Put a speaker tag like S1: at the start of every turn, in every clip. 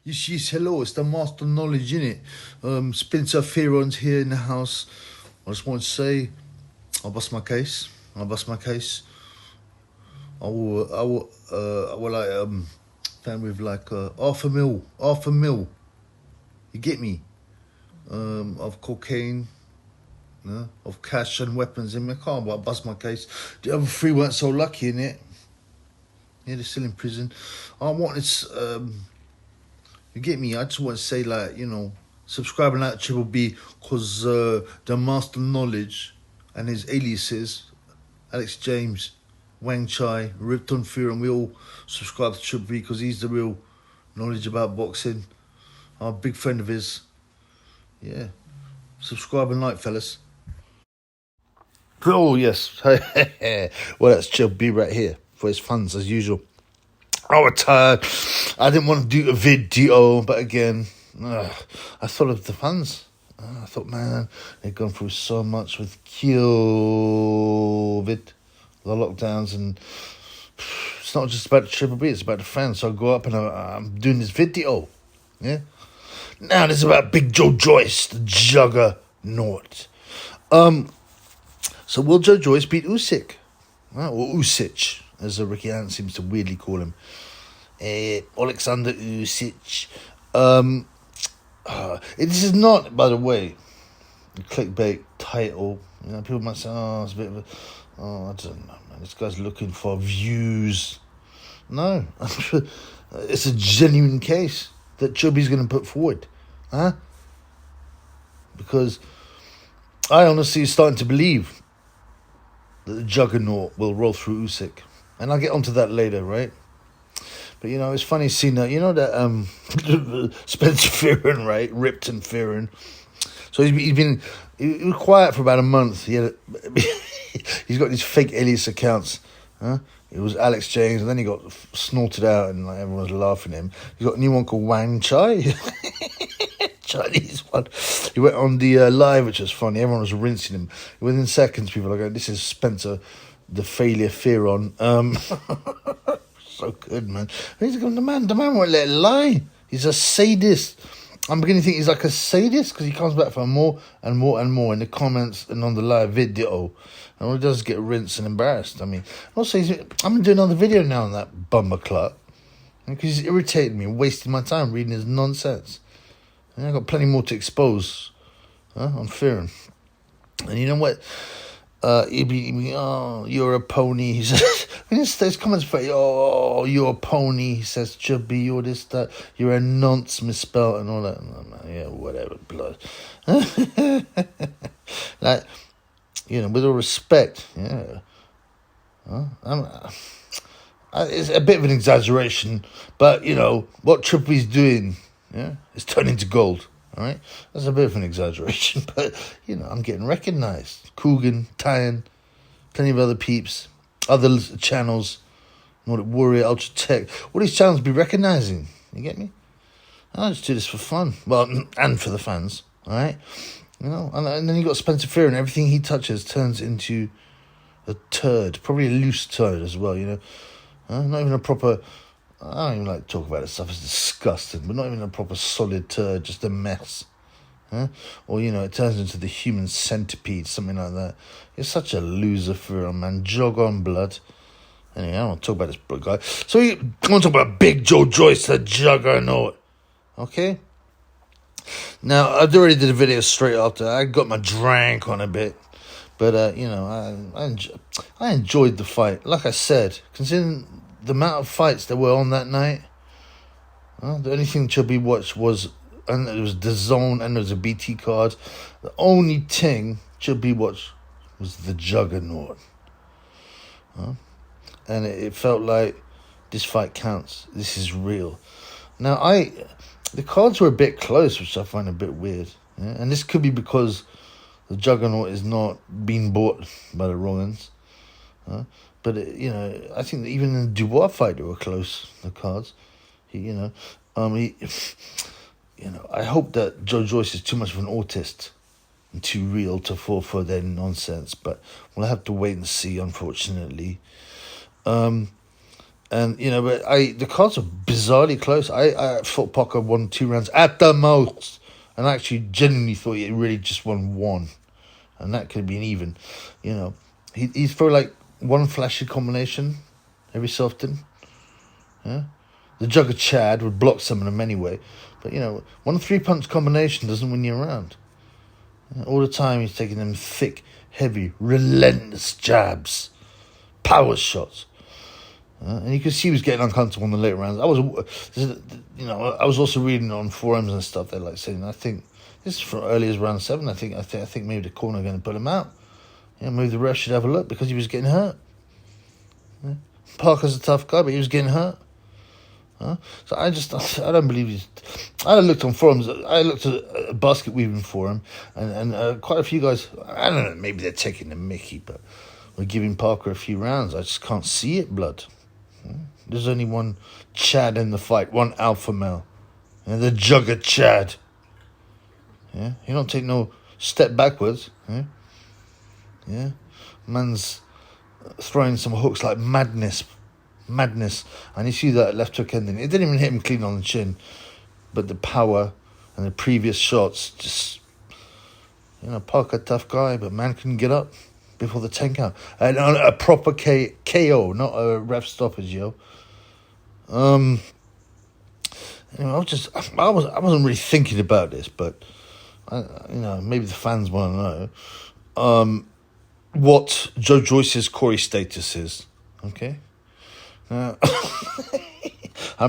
S1: Yes, hello, it's the Master Knowledge, innit? Spencer Fearon's here in the house. I just want to say, I'll bust my case. I'll bust my case. I will like, fan with like half a mil. You get me? Of cocaine, of cash and weapons in my car, but I bust my case. The other three weren't so lucky, innit? Yeah, they're still in prison. I wanted, you get me? I just want to say, like, subscribe and like Triple B, because the Master Knowledge and his aliases, Alex James, Wang Chai, Ripton Fear, and we all subscribe to Triple B because he's the real knowledge about boxing. I'm a big friend of his. Yeah. Subscribe and like, fellas. Oh, yes. Well, that's Triple B right here for his fans, as usual. I was tired. I didn't want to do a video, but again, I thought of the fans. I thought, man, they've gone through so much with COVID, the lockdowns, and it's not just about the Triple B, it's about the fans. So I go up and I'm doing this video. Yeah. Now this is about Big Joe Joyce, the Juggernaut. So will Joe Joyce beat Usyk? Or Usyk, as Ricky Ant seems to weirdly call him. Alexander Usyk. This is not, by the way, a clickbait title. People might say, it's a bit of a, I don't know, man. This guy's looking for views. No, it's a genuine case that Chubby's going to put forward, because I honestly starting to believe that the Juggernaut will roll through Usyk, and I'll get onto that later, right? But, it's funny seeing that, that Spencer Fearon, right? Ripton Fearon. So he was quiet for about a month. He's got these fake alias accounts. It was Alex James, and then he got snorted out, and like, everyone was laughing at him. He's got a new one called Wang Chai. Chinese one. He went on the live, which was funny. Everyone was rinsing him. Within seconds, people are going, this is Spencer, the failure Fearon. So good, man. He's going, the man won't let it lie. He's a sadist. I'm beginning to think he's like a sadist because he comes back for more and more and more in the comments and on the live video. And all he does is get rinsed and embarrassed. I mean, also, I'm going to do another video now on that bummer clut because he's irritating me, wasting my time reading his nonsense. And I've got plenty more to expose on Fearon. And you know what? He'd be, oh, you're a pony. He says, there's comments for, oh, you're a pony. He says, Chubby, you're this, that, you're a nonce misspelled and all that. Yeah, whatever, blood. Like, with all respect, yeah. It's a bit of an exaggeration, but, what Trippy's doing, is turning to gold. All right, that's a bit of an exaggeration, but, I'm getting recognised. Coogan, Tyan, plenty of other peeps, other channels, Nordic Warrior, Ultra Tech. All these channels be recognising. You get me? I just do this for fun. Well, and for the fans, all right? And then you got Spencer Fearon. Everything he touches turns into a turd, probably a loose turd as well, Not even a proper... I don't even like to talk about this stuff. It's disgusting. But not even a proper solid turd, just a mess. Or, it turns into the human centipede, something like that. You're such a loser for a man. Jog on, blood. Anyway, I don't want to talk about this guy. So, I want to talk about Big Joe Joyce, the Juggernaut. Okay? Now, I already did a video straight after. I got my drank on a bit. But, I enjoyed the fight. Like I said, considering the amount of fights that were on that night, the only thing Chubby watched was, and it was the Zone and there was a BT card. The only thing Chubby watched was the Juggernaut. And it felt like this fight counts. This is real. Now, the cards were a bit close, which I find a bit weird. Yeah? And this could be because the Juggernaut is not being bought by the Rollins. But, I think that even in the Dubois fight, they were close, the cards. I hope that Joe Joyce is too much of an autist and too real to fall for their nonsense. But we'll have to wait and see, unfortunately. And, you know, but the cards are bizarrely close. I thought Parker won 2 rounds at the most. And I actually genuinely thought he really just won 1. And that could have been even. You know, he's for like one flashy combination every so often. Yeah. The Jugger Chad would block some of them anyway. But, you know, one 3-punch combination doesn't win you around. All the time he's taking them thick, heavy, relentless jabs. Power shots. And you could see he was getting uncomfortable in the later rounds. I was also reading on forums and stuff. They're like saying, I think this is from early as round 7. I think maybe the corner are going to put him out. Yeah, maybe the ref should have a look because he was getting hurt. Yeah. Parker's a tough guy, but he was getting hurt. So I don't believe he's. I looked on forums. I looked at a basket weaving forum, and quite a few guys. I don't know. Maybe they're taking the mickey, but we're giving Parker a few rounds. I just can't see it, blood. There's only one Chad in the fight, one alpha male, and the Jugger Chad. Yeah, you don't take no step backwards. Yeah, man's throwing some hooks like madness, and you see that left hook ending. It didn't even hit him clean on the chin, but the power and the previous shots just, you know, Parker tough guy, but man couldn't get up before the 10 count. And a proper KO, not a ref stoppage, yo. Anyway, I wasn't really thinking about this, but you know, maybe the fans want to know what Joe Joyce's Corey status is. Okay, I'm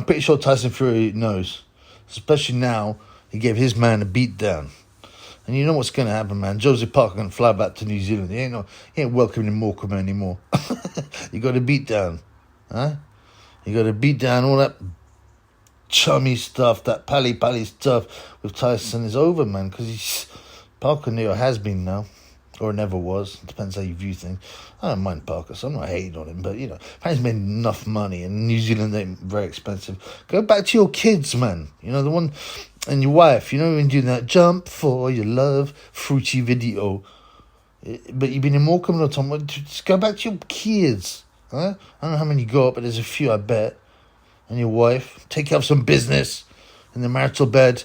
S1: pretty sure Tyson Fury knows, especially now he gave his man a beat down. And you know what's going to happen, man. Josie Parker going to fly back to New Zealand. He ain't welcoming Morecambe anymore. You got to beat down. Huh? You got to beat down all that chummy stuff, that pally stuff with Tyson is over, man. Because Parker near has been now. Or never was. It depends how you view things. I don't mind Parker, so I'm not hating on him. But, you know, he's made enough money. And New Zealand ain't very expensive. Go back to your kids, man. You know, the one... And your wife, you know, when doing that jump for your love fruity video. But you've been in Morecambe all the time. Just go back to your kids. Huh? I don't know how many you got, but there's a few, I bet. And your wife. Take care of some business in the marital bed.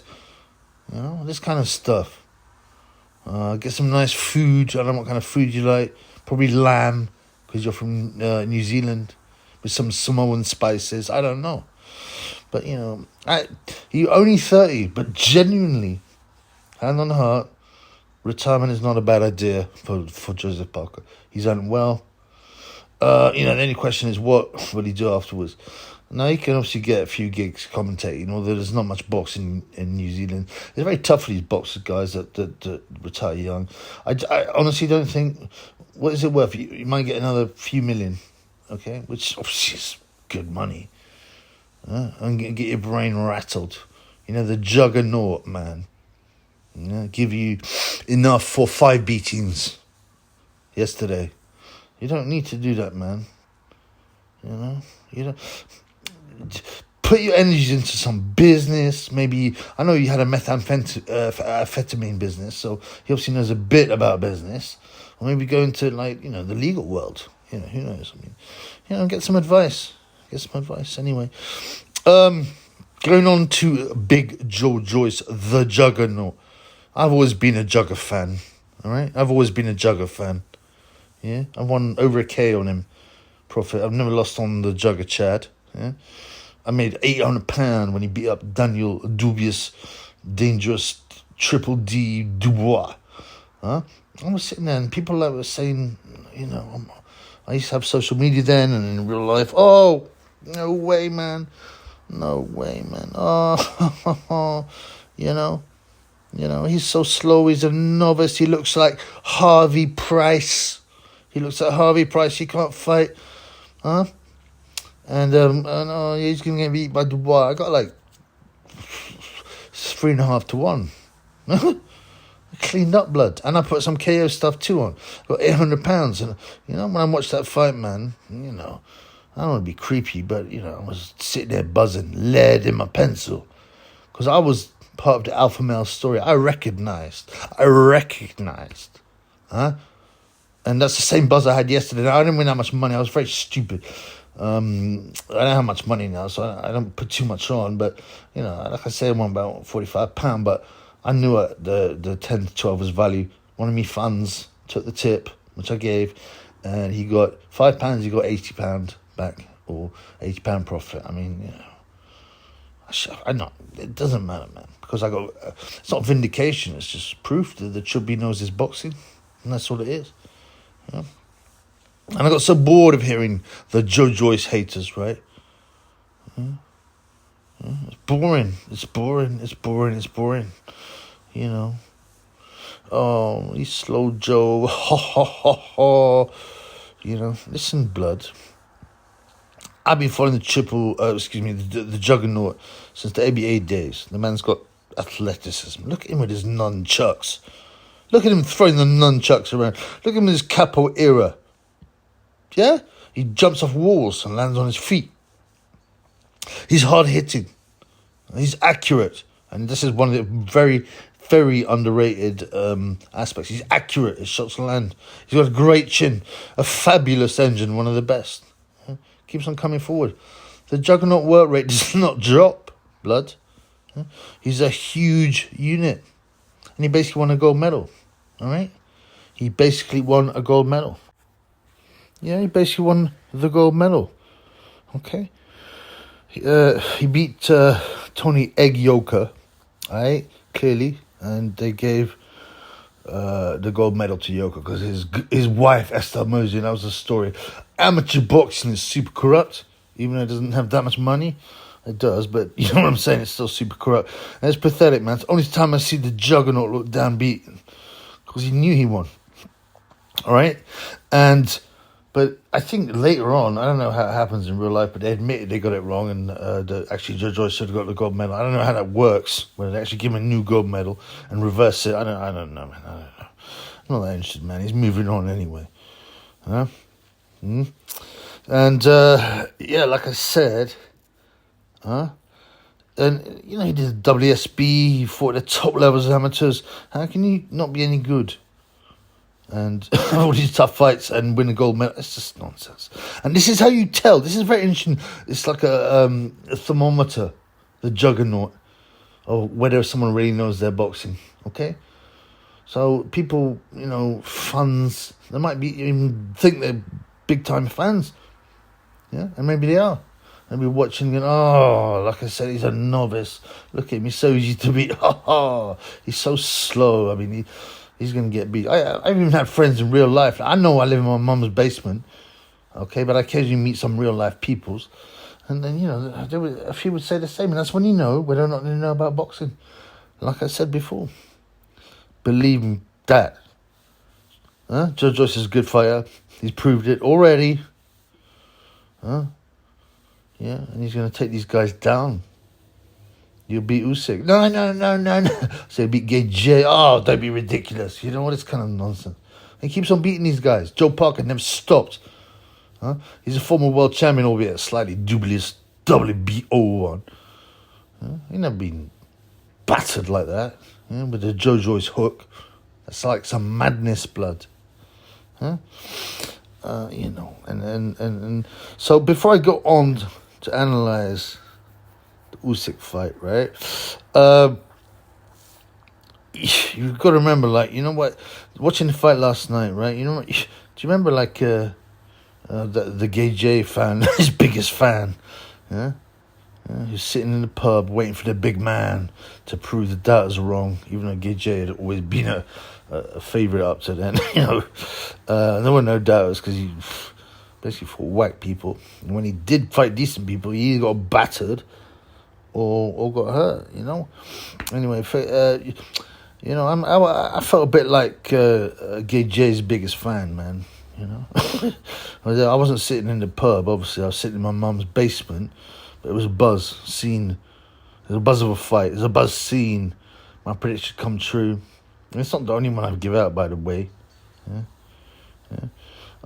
S1: You know, this kind of stuff. Get some nice food. I don't know what kind of food you like. Probably lamb, because you're from New Zealand. With some Samoan spices. I don't know. But, you know, you're only 30, but genuinely, hand on heart, retirement is not a bad idea for Joseph Parker. He's done well. You know, the only question is what will he do afterwards? Now, he can obviously get a few gigs commentating, although there's not much boxing in New Zealand. It's very tough for these boxers, guys, that retire young. I honestly don't think... What is it worth? You might get another few million, okay? Which obviously is good money. And get your brain rattled. You know, the Juggernaut, man. You know, give you enough for 5 beatings yesterday. You don't need to do that, man. You know, put your energies into some business. Maybe, I know you had a methamphetamine business, so he obviously knows a bit about business. Or maybe go into, like, you know, the legal world. You know, who knows? I mean, you know, get some advice. Anyway. Going on to Big Joe Joyce, the Juggernaut. I've always been a Jugger fan. Alright? I've always been a Jugger fan. Yeah? I've won over a K on him. Profit. I've never lost on the Jugger Chad. Yeah? I made £800 when he beat up Daniel Dubious, Dangerous, Triple D Dubois. Huh? I was sitting there and people were saying, you know, I used to have social media then and in real life. Oh, no way, man. Oh, you know, he's so slow. He's a novice. He looks like Harvey Price. He can't fight. Huh? And he's going to get beat by Dubois. I got like 3.5 to 1. Cleaned up, blood. And I put some KO stuff too on. Got £800. And, you know, when I watched that fight, man, you know, I don't want to be creepy, but, you know, I was sitting there buzzing, lead in my pencil. Because I was part of the alpha male story. I recognized. Huh? And that's the same buzz I had yesterday. Now, I didn't win that much money. I was very stupid. I don't have much money now, so I don't put too much on. But, you know, like I say, I won about £45, but I knew the 10 to 12 was value. One of me funds took the tip, which I gave, and he got £5, he got £80 back, or £80 profit. I mean, you know, I know, it doesn't matter, man, because I got, it's not vindication, it's just proof that the chubby knows his boxing, and that's all it is, you know? And I got so bored of hearing the Joe Joyce haters, right? It's boring. It's boring. It's boring. It's boring. You know. Oh, he's slow Joe. Ha ha ha ha. You know. Listen, blood. I've been following the Juggernaut since the ABA days. The man's got athleticism. Look at him with his nunchucks. Look at him throwing the nunchucks around. Look at him with his capoeira. Yeah? He jumps off walls and lands on his feet. He's hard-hitting. He's accurate. And this is one of the very, very underrated aspects. He's accurate. His shots land. He's got a great chin. A fabulous engine. One of the best. Yeah? Keeps on coming forward. The Juggernaut work rate does not drop, blood. Yeah? He's a huge unit. And he basically won a gold medal. All right? He basically won a gold medal. Yeah, he basically won the gold medal. Okay. He beat Tony Egg Yoker, right? Clearly. And they gave the gold medal to Yoker because his wife, Esther Mosley, that was the story. Amateur boxing is super corrupt, even though it doesn't have that much money. It does, but you know what I'm saying? It's still super corrupt. And it's pathetic, man. It's the only time I see the Juggernaut look downbeaten because he knew he won. All right? But I think later on, I don't know how it happens in real life, but they admitted they got it wrong, and actually Joe Joyce should have got the gold medal. I don't know how that works, where they actually give him a new gold medal and reverse it. I don't know, man. I don't know. I'm not that interested, man. He's moving on anyway. Huh? And, yeah, like I said, and, you know, he did WSB, he fought at the top levels of amateurs. How can he not be any good? And all these tough fights and win a gold medal. It's just nonsense. And this is how you tell. This is very interesting. It's like a thermometer, the Juggernaut, of whether someone really knows their boxing. Okay? So people, you know, fans, they might be even think they're big-time fans. Yeah? And maybe they are. And be watching and, oh, like I said, he's a novice. Look at him. He's so easy to beat. He's so slow. I mean, he's going to get beat. I've even had friends in real life. I know I live in my mum's basement, okay, but I occasionally meet some real life peoples. And then, you know, a few would say the same. And that's when you know whether or not they know about boxing. Like I said before, believe that. Joe Joyce is a good fighter. He's proved it already. Yeah, and he's going to take these guys down. You'll beat Usyk. No. So beat Gage. Oh, don't be ridiculous. You know what? It's kind of nonsense. He keeps on beating these guys. Joe Parker never stopped. He's a former world champion, albeit a slightly dubious WBO one. He never been battered like that. With the Joe Joyce hook. That's like some madness, blood. You know, and so before I go on to analyze Usyk fight, right? You've got to remember, like, you know what? Watching the fight last night, right? You know what? Do you remember, like, the Gage fan, his biggest fan, yeah? Who's sitting in the pub waiting for the big man to prove the doubters wrong, even though Gage had always been a favourite up to then, you know. There were no doubters because he basically fought whack people. And when he did fight decent people, he either got battered or got hurt, you know. Anyway, you know, I felt a bit like Gage's biggest fan, man, you know. I wasn't sitting in the pub, obviously. I was sitting in my mum's basement, but it was a buzz scene. It was a buzz of a fight. It was a buzz scene. My prediction come true. And it's not the only one I give out, by the way. Yeah.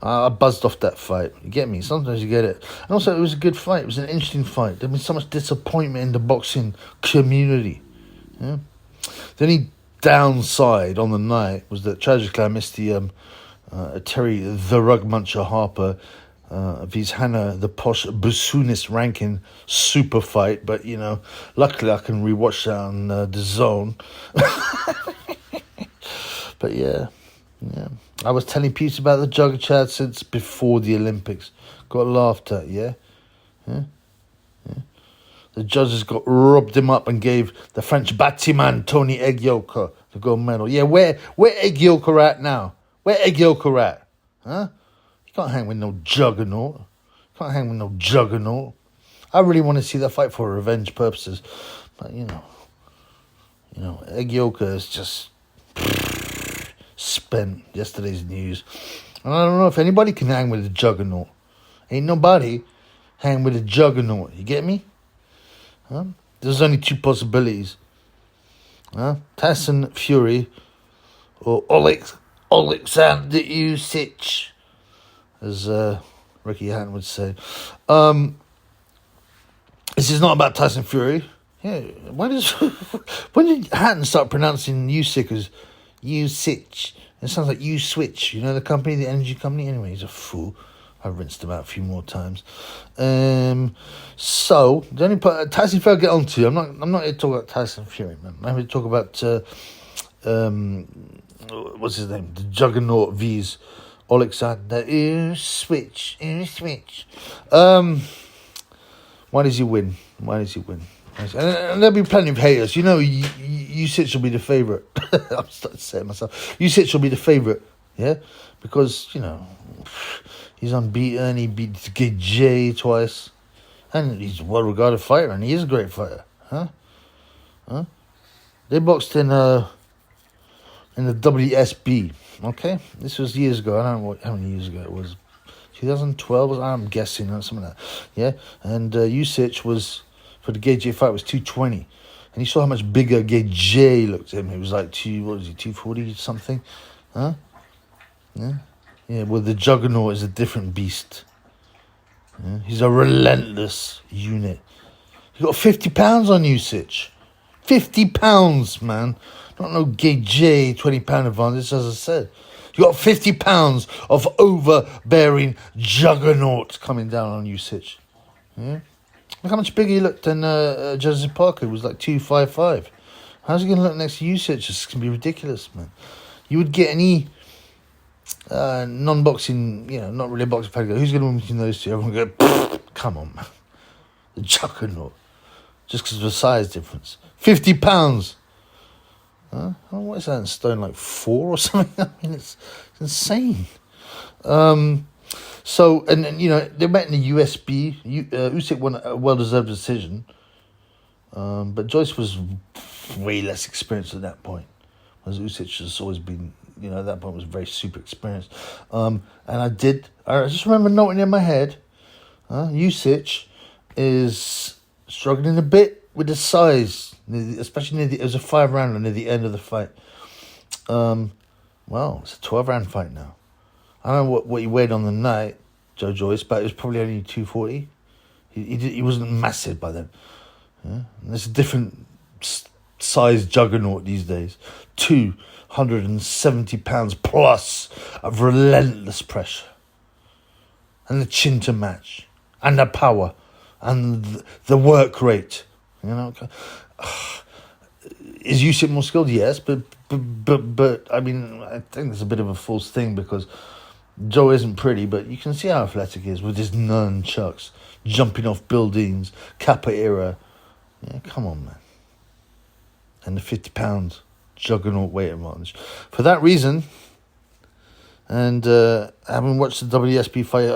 S1: I buzzed off that fight. You get me? Sometimes you get it. And also, it was a good fight. It was an interesting fight. There's been so much disappointment in the boxing community. Yeah. The only downside on the night was that tragically I missed the Terry the Rug Muncher Harper V's Hannah, the posh bassoonist ranking super fight, but you know, luckily I can rewatch that on the Zone. But yeah, I was telling Peter about the Jugger chat since before the Olympics. Got laughed at, yeah. The judges got rubbed him up and gave the French Batman Tony Egg-Yolker the gold medal. Yeah, where Egg-Yolker at now? Where Egg-Yolker at? Huh? You can't hang with no Juggernaut. I really want to see that fight for revenge purposes. But, you know, Egg-Yolker is just spent yesterday's news. And I don't know if anybody can hang with the Juggernaut. Ain't nobody hang with the Juggernaut. You get me? Huh? There's only two possibilities. Tyson Fury or Alexander Usyk, as Ricky Hatton would say. This is not about Tyson Fury. Yeah, when did Hatton start pronouncing Usyk as Usyk? It sounds like You Switch. You know the company, the energy company. Anyway, he's a fool. I rinsed him out a few more times. So the only part Tyson Fury I'll get onto. I'm not here to talk about Tyson Fury, man. I'm here to talk about what's his name? The Juggernaut V's Alexander Switch. Why does he win? And there'll be plenty of haters. You know, Usyk will be the favourite. I'm starting to say it myself. Usyk will be the favourite, yeah, because you know. He's unbeaten. He beat J twice. And he's a well-regarded fighter, and he is a great fighter. Huh? They boxed in the WSB, okay? This was years ago. I don't know how many years ago it was. 2012, I'm guessing, or something like that. Yeah? And Usyk was, for the J fight, was 220. And you saw how much bigger J looked at him. He was like 240 something? Huh? Yeah? Yeah, well, the Juggernaut is a different beast. Yeah? He's a relentless unit. He got 50 pounds on Usyk. 50 pounds, man. Not no gay J 20-pound advantage, as I said. You got 50 pounds of overbearing Juggernaut coming down on Usyk. Yeah? Look how much bigger he looked than Joseph Parker. It was like 255. How's he going to look next to Usyk? It's going to be ridiculous, man. You would get any non-boxing, you know, not really a boxing fan. Who's going to win between those two? Everyone go, come on, man. The Juggernaut. Just because of the size difference. 50 pounds. Huh? Oh, what is that in stone, like 4 or something? I mean, it's insane. So, and you know, they met in the USB. Usyk won a well-deserved decision. But Joyce was way less experienced at that point. Whereas Usyk has always been, you know, at that point was very super experienced. And I just remember noting in my head, Usyk is struggling a bit with the size, especially it was a 5-rounder near the end of the fight. Well, it's a 12-round fight now. I don't know what he weighed on the night, Joe Joyce, but it was probably only 240. He wasn't massive by then. Yeah? There's a different size Juggernaut these days. 270 pounds plus of relentless pressure. And the chin to match. And the power. And the work rate. You know? Is Usyk more skilled? Yes, but I mean, I think it's a bit of a false thing because Joe isn't pretty, but you can see how athletic he is with his nunchucks, jumping off buildings, Kappa era. Yeah, come on, man. And the 50 pounds Juggernaut weight advantage. For that reason, and having watched the WSB fight,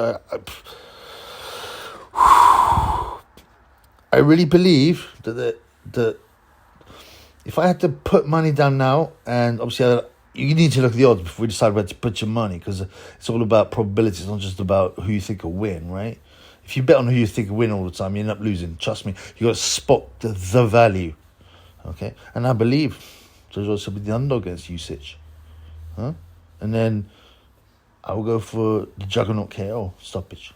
S1: I really believe that if I had to put money down now, and obviously you need to look at the odds before you decide where to put your money, because it's all about probability. It's not just about who you think will win, right? If you bet on who you think will win all the time, you end up losing. Trust me, you got to spot the value, okay? And I believe Joe Joyce will be the underdog against Usyk, huh? And then I will go for the Juggernaut KO stoppage.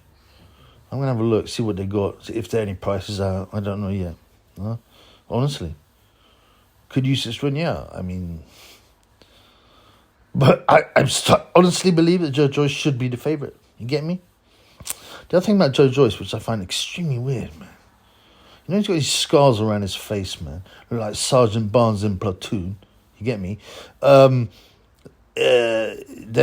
S1: I'm gonna have a look, see what they got, see if there are any prices out. I don't know yet, huh? Honestly. Could Usyk win? Yeah, I mean, but I honestly believe that Joe Joyce should be the favourite. You get me? The other thing about Joe Joyce, which I find extremely weird, man. You know, he's got these scars around his face, man. Look like Sergeant Barnes in Platoon. You get me? They're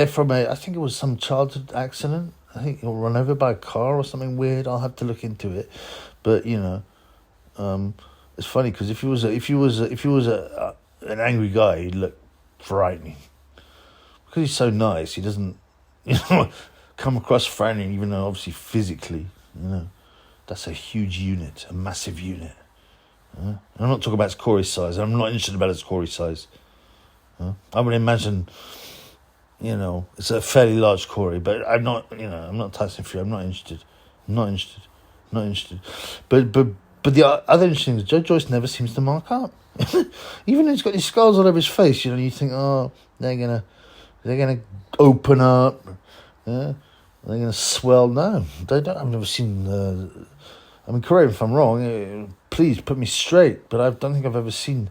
S1: from I think it was some childhood accident. I think he was run over by a car or something weird. I'll have to look into it. But, you know, it's funny because if he was an angry guy, he'd look frightening. Because he's so nice, he doesn't, you know, come across frightening, even though obviously physically, you know, that's a huge unit, a massive unit. I'm not talking about his Corey size. I'm not interested about his Corey size. I would imagine, you know, it's a fairly large Corey, but I'm not, you know, I'm not Tyson Fury. I'm not interested. But the other interesting thing is Joe Joyce never seems to mark up. Even though he's got these scars all over his face, you know, you think, oh, they're gonna open up, yeah, they're gonna swell. No, they don't. I've never seen. I mean, correct me if I'm wrong. Please put me straight. But I don't think I've ever seen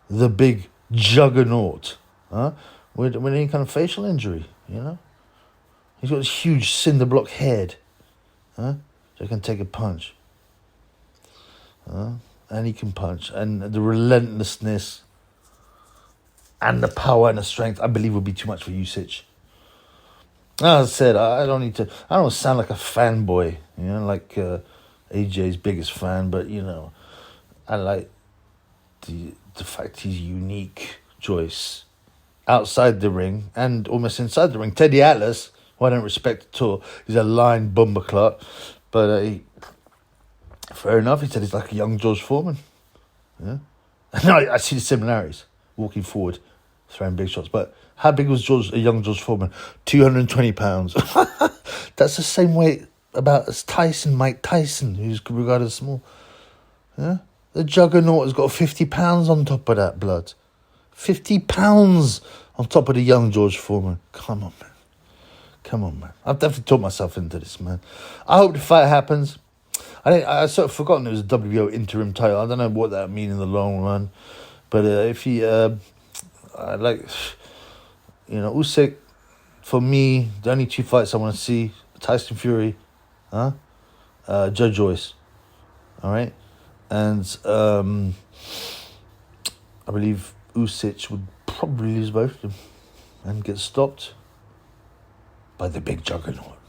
S1: the big Juggernaut, with any kind of facial injury. You know, he's got this huge cinder block head, so he can take a punch. And he can punch, and the relentlessness and the power and the strength, I believe, would be too much for Usyk. As I said, I don't sound like a fanboy, you know, like AJ's biggest fan, but, you know, I like the fact he's unique, Joyce, outside the ring and almost inside the ring. Teddy Atlas, who I don't respect at all, he's a lying bumperclot, but fair enough, he said he's like a young George Foreman. Yeah, and I see the similarities, walking forward, throwing big shots. But how big was a young George Foreman? 220 pounds. That's the same weight about as Mike Tyson, who's regarded as small. Yeah, the Juggernaut has got 50 pounds on top of that blood. 50 pounds on top of the young George Foreman. Come on, man. I've definitely talked myself into this, man. I hope the fight happens. I sort of forgotten it was a WBO interim title. I don't know what that means in the long run. But if he, I like, you know, Usyk, for me, the only two fights I want to see, Tyson Fury, Joe Joyce. All right? And I believe Usyk would probably lose both of them and get stopped by the big Juggernaut.